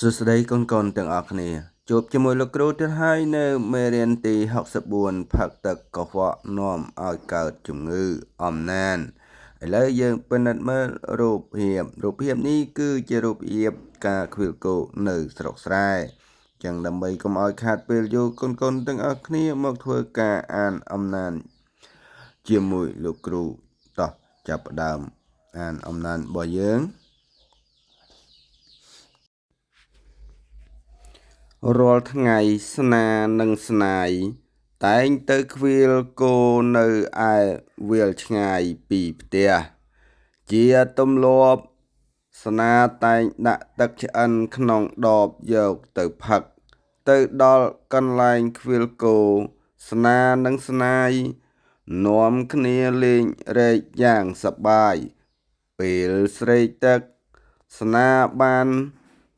សួស្តីកូនៗទាំងអស់គ្នាជួបជាមួយលោកគ្រូទៀតហើយនៅមេរៀនទី64ផឹកទឹកកខ្វក់នាំឲ្យកើតជំងឺអំណានឥឡូវយើងពិនិត្យមើលរូបភាពនេះគឺជារូបភាពការខ្វៀលគោនៅស្រុកស្រែចឹងដើម្បីកុំឲ្យខាតពេលយូរកូនៗទាំងអស់គ្នាមកធ្វើការអានអំណានជាមួយលោកគ្រូតោះចាប់ផ្ដើមអានអំណានរបស់យើងរាល់ថ្ងៃស្នានិងស្នាយតែងទៅខ្វៀលគោនៅឯវាលឆ្ងាយពីផ្ទះជាទម្លាប់ស្នាតែងដាក់ទឹកឆ្អិនក្នុងដបយកទៅផឹកទៅដល់កន្លែងខ្វៀលគោស្នានិងស្នាយនាំគ្នាលេងរែកយ៉ាងសប្បាយពេលស្រេកទឹកស្នាបាន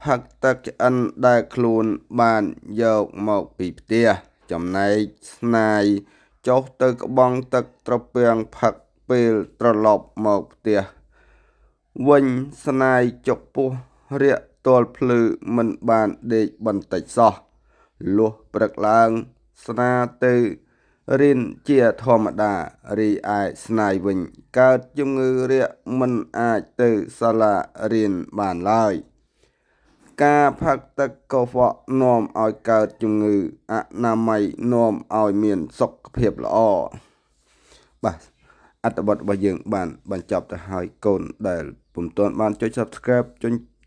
ផឹកទឹកឆ្អិនដែលខ្លួនបានយកមកពីផ្ទះចំណែកស្នាយចុះទៅក្បង់ទឹកត្រពាំងផឹកពេលត្រឡប់មកផ្ទះវិញស្នាយចុកពោះរាក់ទាល់ភ្លឺមិនបានដេកបន្តិចសោះលុះព្រឹកឡើងស្នាទៅរៀនជាធម្មតារីឯស្នាយវិញកើតជំងឺរាកមិនអាចទៅសាលារៀនបានឡើយការផឹកទឹកកខ្វក់នាំឲ្យកើតជំងឺអនាម័យនាំឲ្យមានសុខភាពល្អបាទអត្ថបទរបស់យើងបានបញ្ចប់ទៅហើយកូនដែលពុំទាន់បានចុច Subscribe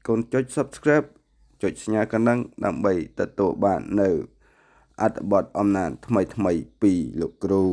កូនចុច Subscribe ចុចសញ្ញាកណ្ដឹងដើម្បីទទួលបាននៅអត្ថបទអំណានថ្មីៗពីលោកគ្រូ